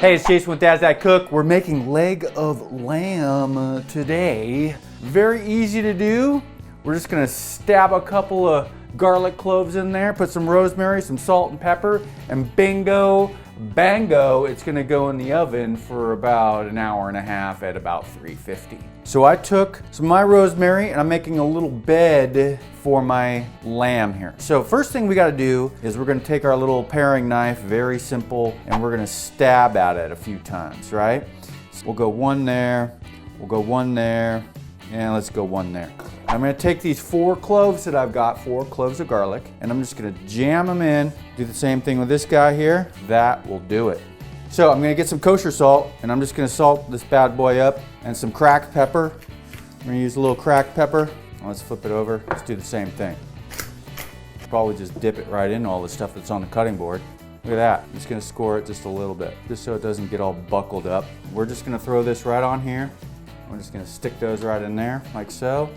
Hey, it's Jason with Dad's That Cook. We're making leg of lamb today. Very easy to do. We're just gonna stab a couple of garlic cloves in there, put some rosemary, some salt and pepper, and bingo, bango, it's gonna go in the oven for about an hour and a half at about 350. So I took some of my rosemary and I'm making a little bed for my lamb here. So first thing we gotta do is we're gonna take our little paring knife, very simple, and we're gonna stab at it a few times, right? So we'll go one there, we'll go one there, and let's go one there. I'm gonna take these 4 cloves that I've got, 4 cloves of garlic, and I'm just gonna jam them in. Do the same thing with this guy here. That will do it. So I'm gonna get some kosher salt, and I'm just gonna salt this bad boy up, and some cracked pepper. I'm gonna use a little cracked pepper. Let's flip it over. Let's do the same thing. Probably just dip it right in all the stuff that's on the cutting board. Look at that. I'm just gonna score it just a little bit, just so it doesn't get all buckled up. We're just gonna throw this right on here. We're just gonna stick those right in there, like so.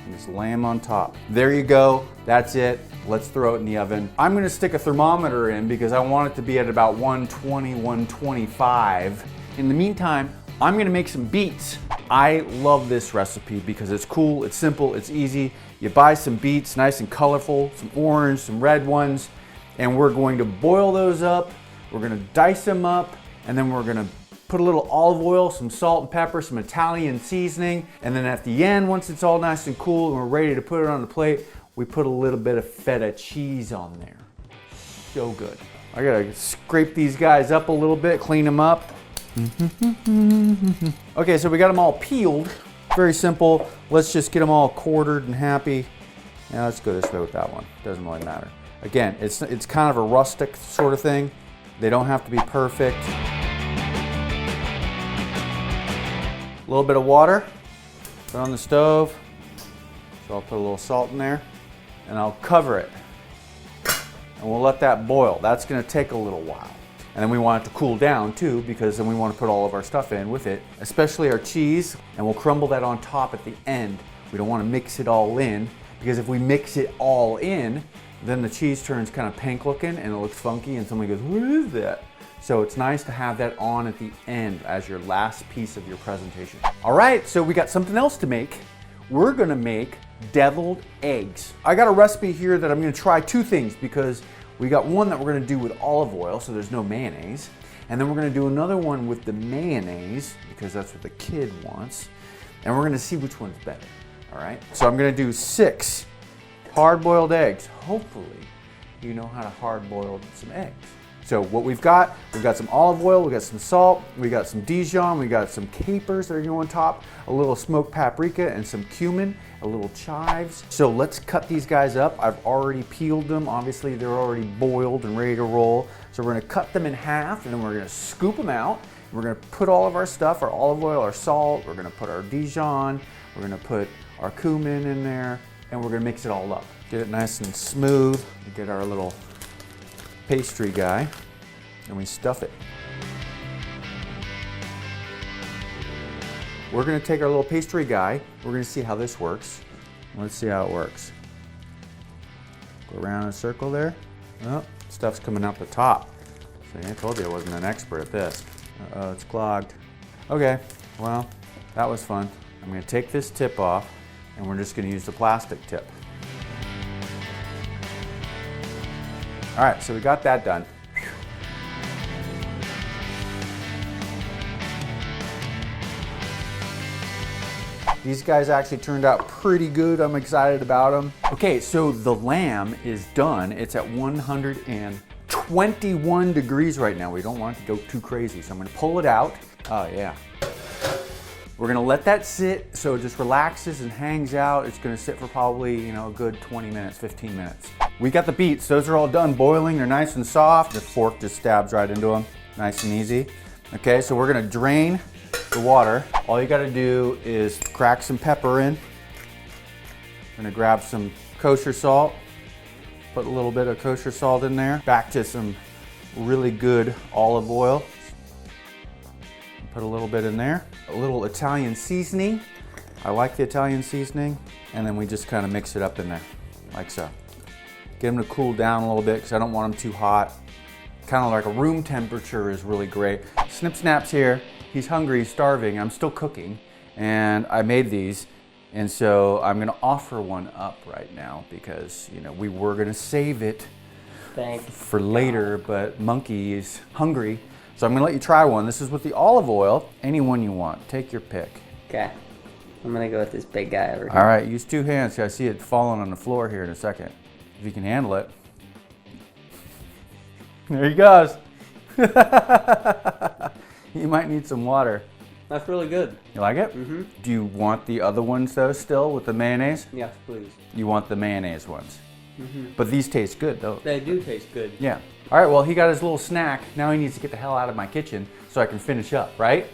And just lay them on top. There you go, that's it. Let's throw it in the oven. I'm gonna stick a thermometer in because I want it to be at about 120, 125. In the meantime, I'm gonna make some beets. I love this recipe because it's cool, it's simple, it's easy. You buy some beets, nice and colorful, some orange, some red ones, and we're going to boil those up. We're gonna dice them up, and then we're gonna put a little olive oil, some salt and pepper, some Italian seasoning, and then at the end, once it's all nice and cool and we're ready to put it on the plate, we put a little bit of feta cheese on there. So good. I gotta scrape these guys up a little bit, clean them up. Okay, so we got them all peeled. Very simple. Let's just get them all quartered and happy. Now let's go this way with that one. Doesn't really matter. Again, it's kind of a rustic sort of thing. They don't have to be perfect. A little bit of water, put it on the stove. So I'll put a little salt in there and I'll cover it. And we'll let that boil. That's gonna take a little while. And then we want it to cool down too, because then we want to put all of our stuff in with it, especially our cheese, and we'll crumble that on top at the end. We don't want to mix it all in, because if we mix it all in, then the cheese turns kind of pink looking and it looks funky and somebody goes, what is that? So it's nice to have that on at the end as your last piece of your presentation. All right, so we got something else to make. We're gonna make deviled eggs. I got a recipe here that I'm gonna try 2 things, because we got one that we're gonna do with olive oil, so there's no mayonnaise. And then we're gonna do another one with the mayonnaise, because that's what the kid wants. And we're gonna see which one's better, all right? So I'm gonna do 6 hard-boiled eggs. Hopefully, you know how to hard-boil some eggs. So what we've got some olive oil, we got some salt, we got some Dijon, we got some capers that are going on top, a little smoked paprika and some cumin, a little chives. So let's cut these guys up. I've already peeled them. Obviously they're already boiled and ready to roll. So we're gonna cut them in half and then we're gonna scoop them out. We're gonna put all of our stuff, our olive oil, our salt, we're gonna put our Dijon, we're gonna put our cumin in there, and we're gonna mix it all up. Get it nice and smooth. Get our little pastry guy, and we stuff it. We're gonna take our little pastry guy, we're gonna see how this works. Let's see how it works. Go around in a circle there. Oh, stuff's coming out the top. See, I told you I wasn't an expert at this. Uh-oh, it's clogged. Okay, well, that was fun. I'm gonna take this tip off, and we're just gonna use the plastic tip. All right, so we got that done. These guys actually turned out pretty good. I'm excited about them. Okay, so the lamb is done. It's at 121 degrees right now. We don't want it to go too crazy, so I'm gonna pull it out. Oh yeah. We're gonna let that sit so it just relaxes and hangs out. It's gonna sit for probably, a good 20 minutes, 15 minutes. We got the beets. Those are all done boiling. They're nice and soft. The fork just stabs right into them. Nice and easy. Okay, so we're gonna drain the water. All you gotta do is crack some pepper in. Gonna grab some kosher salt. Put a little bit of kosher salt in there. Back to some really good olive oil. Put a little bit in there. A little Italian seasoning. I like the Italian seasoning. And then we just kind of mix it up in there, like so. Get them to cool down a little bit because I don't want them too hot. kind of like a room temperature is really great. Snip Snap's here. He's hungry, he's starving. I'm still cooking, and I made these. And so I'm gonna offer one up right now because, you know, we were gonna save it for later, but Monkey is hungry. So I'm gonna let you try one. This is with the olive oil. Any one you want, take your pick. Okay, I'm gonna go with this big guy over here. All right, use 2 hands. I see it falling on the floor here in a second. If you can handle it. There he goes. You might need some water. That's really good. You like it? Mm-hmm. Do you want the other ones though still with the mayonnaise? Yes, please. You want the mayonnaise ones. Mm-hmm. But these taste good though. They do taste good. Yeah. All right, well, he got his little snack. Now he needs to get the hell out of my kitchen so I can finish up, right?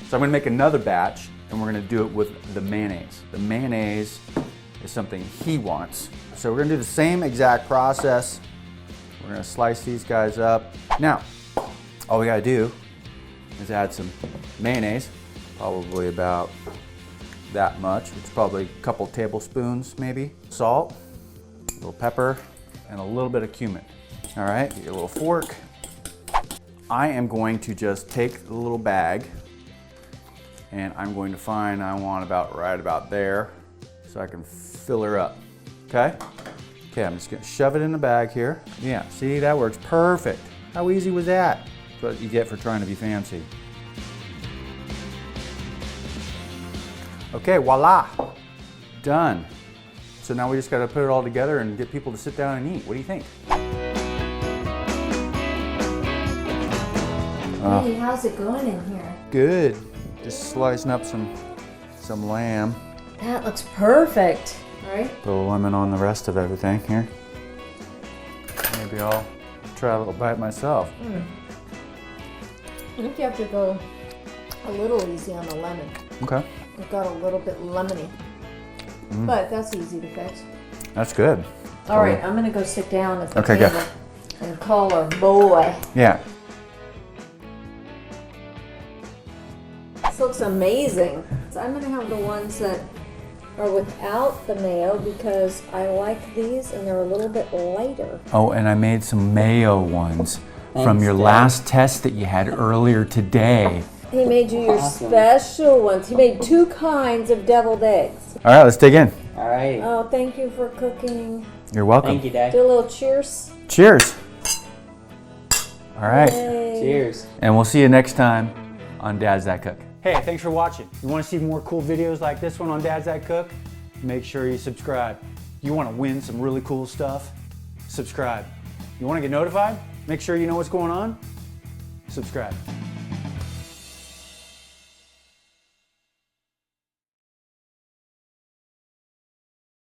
So I'm gonna make another batch and we're gonna do it with the mayonnaise. The mayonnaise is something he wants. So we're gonna do the same exact process. We're gonna slice these guys up. Now, all we gotta do is add some mayonnaise, probably about that much. It's probably a couple tablespoons maybe. Salt, a little pepper, and a little bit of cumin. All right, get your little fork. I am going to just take the little bag and I'm going to find, I want about right about there so I can fill her up, okay? Okay, I'm just gonna shove it in the bag here. Yeah, see, that works perfect. How easy was that? That's what you get for trying to be fancy. Okay, voila, done. So now we just gotta put it all together and get people to sit down and eat. What do you think? Hey, how's it going in here? Good. Just slicing up some lamb. That looks perfect, right? Put a lemon on the rest of everything here. Maybe I'll try a little bite myself. I think you have to go a little easy on the lemon. Okay. It got a little bit lemony, but that's easy to fix. That's good. All right, I'm gonna go sit down at the Okay, table and call our boy. Yeah. This looks amazing. So I'm gonna have the ones that are without the mayo because I like these and they're a little bit lighter. Oh, and I made some mayo ones from Thanks, your Dad. last test that you had earlier today. He made you your Awesome. special ones. He made 2 kinds of deviled eggs. All right, let's dig in. All right. Oh, thank you for cooking. You're welcome. Thank you, Dad. Do a little cheers. Cheers. All right. Yay. Cheers. And we'll see you next time on Dad's That Cook. Hey, thanks for watching. You want to see more cool videos like this one on Dad's That Cook? Make sure you subscribe. You want to win some really cool stuff? Subscribe. You want to get notified? Make sure you know what's going on? Subscribe.